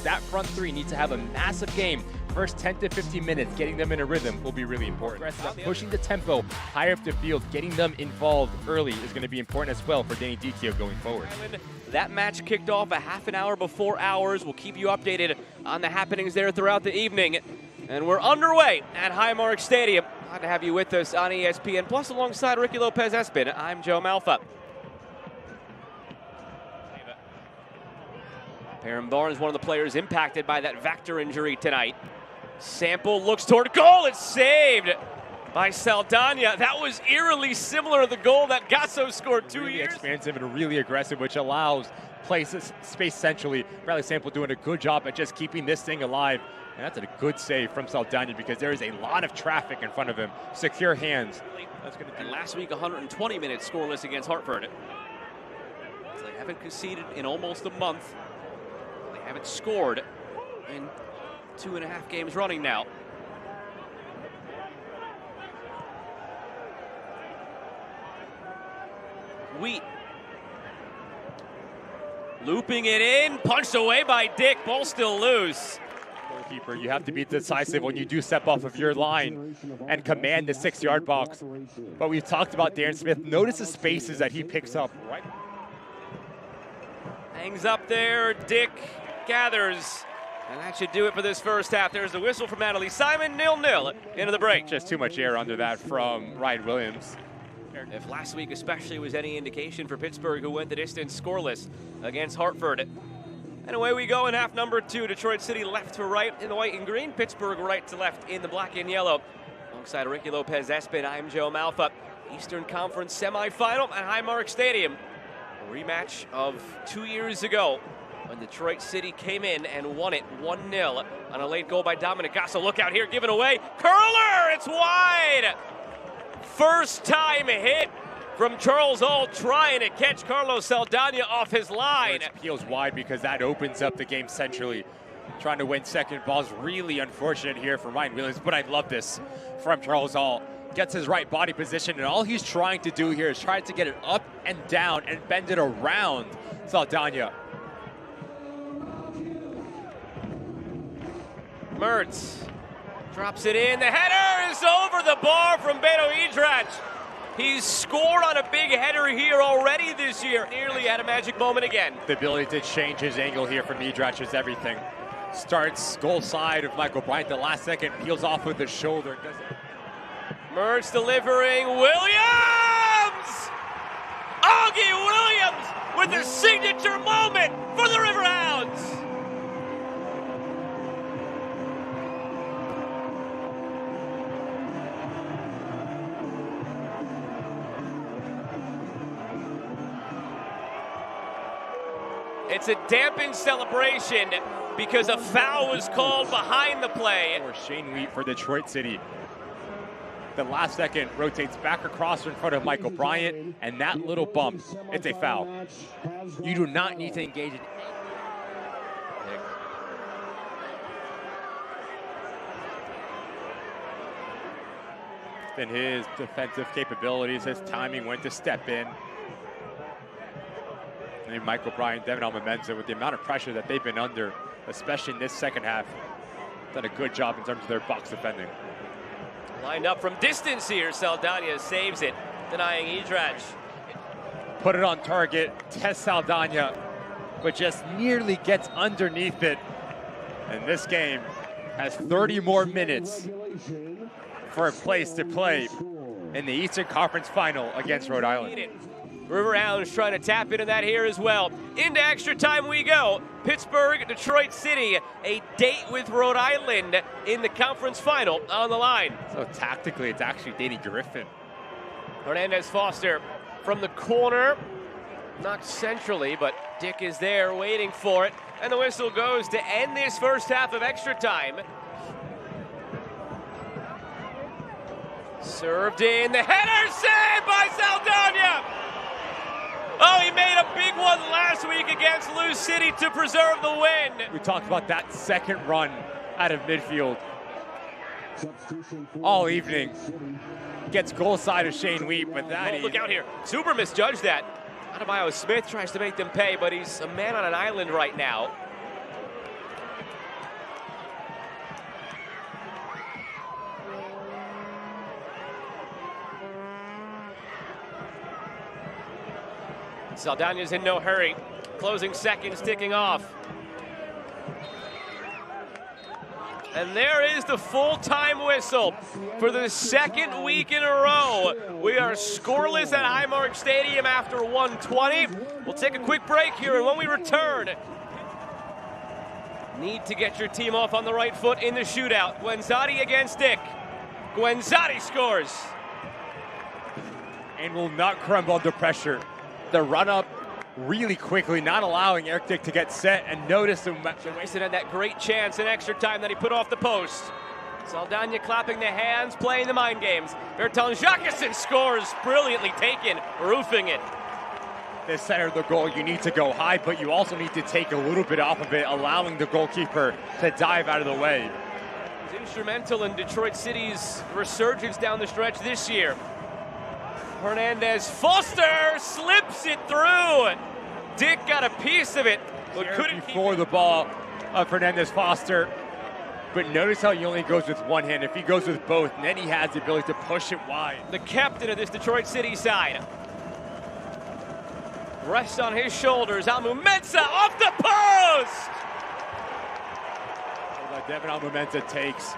that front three needs to have a massive game. First 10 to 15 minutes, getting them in a rhythm will be really important. Pushing the tempo higher up the field, getting them involved early is going to be important as well for Danny Dichio going forward. That match kicked off a half an hour before ours. We'll keep you updated on the happenings there throughout the evening. And we're underway at Highmark Stadium. Glad to have you with us on ESPN Plus alongside Ricky Lopez-Espin. I'm Joe Malfa. Perrin Barnes, one of the players impacted by that Vactor injury tonight. Sample looks toward goal. It's saved by Saldaña. That was eerily similar to the goal that Gasso scored 2 really years. Expansive and really aggressive, which allows places space centrally. Bradley Sample doing a good job at just keeping this thing alive. And that's a good save from Saldaña because there is a lot of traffic in front of him. Secure hands. That's going to do. Last week, 120 minutes scoreless against Hartford. So they haven't conceded in almost a month. They haven't scored in 2.5 games running now. Wheat. Looping it in, punched away by Dick, ball still loose. Goalkeeper, you have to be decisive when you do step off of your line and command the 6-yard box. But we've talked about Darren Smith. Notice the spaces that he picks up. Right. Hangs up there, Dick gathers. And that should do it for this first half. There's the whistle from Natalie Simon, 0-0 into the break. Just too much air under that from Ryan Williams. If last week especially was any indication for Pittsburgh, who went the distance scoreless against Hartford. And away we go in half number 2. Detroit City left to right in the white and green. Pittsburgh right to left in the black and yellow. Alongside Ricky Lopez-Espin, I'm Joe Malfa. Eastern Conference Semifinal at Highmark Stadium. A rematch of 2 years ago when Detroit City came in and won it 1-0 on a late goal by Dominic Gasso. Look out here, given away. Curler, it's wide! First time hit from Charles Ahl trying to catch Carlos Saldaña off his line. It peels wide because that opens up the game centrally. Trying to win second ball's really unfortunate here for Ryan Williams, but I love this from Charles Ahl. Gets his right body position, and all he's trying to do here is try to get it up and down and bend it around Saldaña. Mertz drops it in. The header is over the bar from Beto Ydrach. He's scored on a big header here already this year. Nearly had a magic moment again. The ability to change his angle here from Ydrach is everything. Starts goal side of Michael Bryant. The last second peels off with the shoulder. Mertz delivering. Williams! Augie Williams with a signature moment for the Riverhounds. It's a dampened celebration because a foul was called behind the play. For Shane Wheat for Detroit City. The last second rotates back across in front of Michael Bryant, and that little bump, it's a foul. You do not need to engage in in his defensive capabilities. His timing went to step in. And Michael Bryant, Devon Amoo-Mensah, with the amount of pressure that they've been under, especially in this second half, done a good job in terms of their box defending. Lined up from distance here, Saldaña saves it, denying Ydrach. Put it on target, tests Saldaña, but just nearly gets underneath it. And this game has 30 more minutes for a place to play in the Eastern Conference Final against Rhode Island. Riverhounds trying to tap into that here as well. Into extra time we go. Pittsburgh, Detroit City, a date with Rhode Island in the conference final on the line. So tactically, it's actually Danny Griffin. Hernandez-Foster from the corner. Not centrally, but Dick is there waiting for it. And the whistle goes to end this first half of extra time. Served in, the header saved by Saldaña! Oh, he made a big one last week against Lou City to preserve the win. We talked about that second run out of midfield all evening. Gets goal side of Shane Wheat, but that look out here. Super misjudged that. Adebayo Smith tries to make them pay, but he's a man on an island right now. Saldaña's in no hurry. Closing seconds ticking off. And there is the full-time whistle for the second week in a row. We are scoreless at Highmark Stadium after 120. We'll take a quick break here, and when we return, need to get your team off on the right foot in the shootout. Guenzatti against Dick. Guenzatti scores. And will not crumble under pressure. The run-up really quickly, not allowing Eric Dick to get set, and notice the Wasted had that great chance in extra time that he put off the post. Saldaña clapping the hands, playing the mind games. Bertin Jacquesson scores, brilliantly taken, roofing it. The center of the goal, you need to go high, but you also need to take a little bit off of it, allowing the goalkeeper to dive out of the way. He's instrumental in Detroit City's resurgence down the stretch this year. Hernandez-Foster slips it through. Dick got a piece of it, but couldn't before the ball of Hernandez-Foster. But notice how he only goes with one hand. If he goes with both, then he has the ability to push it wide. The captain of this Detroit City side. Rests on his shoulders. Amoo-Mensah off the post! Devon Amoo-Mensah takes.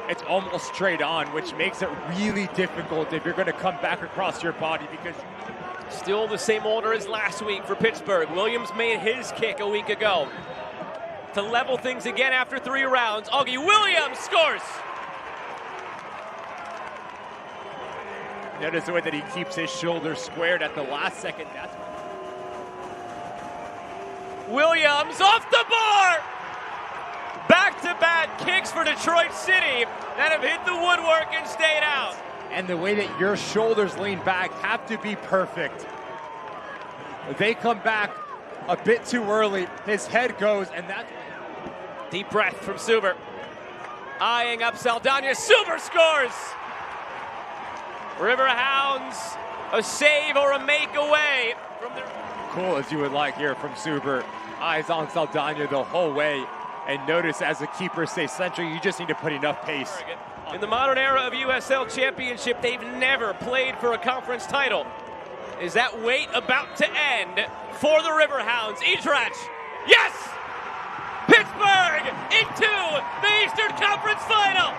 It's almost straight on, which makes it really difficult if you're going to come back across your body, because still the same order as last week for Pittsburgh. Williams made his kick a week ago to level things again after 3 rounds. Augustine Williams scores. Notice the way that he keeps his shoulders squared at the last second. That's Williams off the bar. Back-to-back kicks for Detroit City that have hit the woodwork and stayed out. And the way that your shoulders lean back have to be perfect. They come back a bit too early. His head goes, and that's... Deep breath from Suber. Eyeing up Saldaña. Suber scores! Riverhounds, a save or a make away from their... Cool as you would like here from Suber. Eyes on Saldaña the whole way. And notice, as the keeper stays central, you just need to put enough pace. In the modern era of USL Championship, they've never played for a conference title. Is that wait about to end for the Riverhounds? Ydrach, yes! Pittsburgh into the Eastern Conference Final!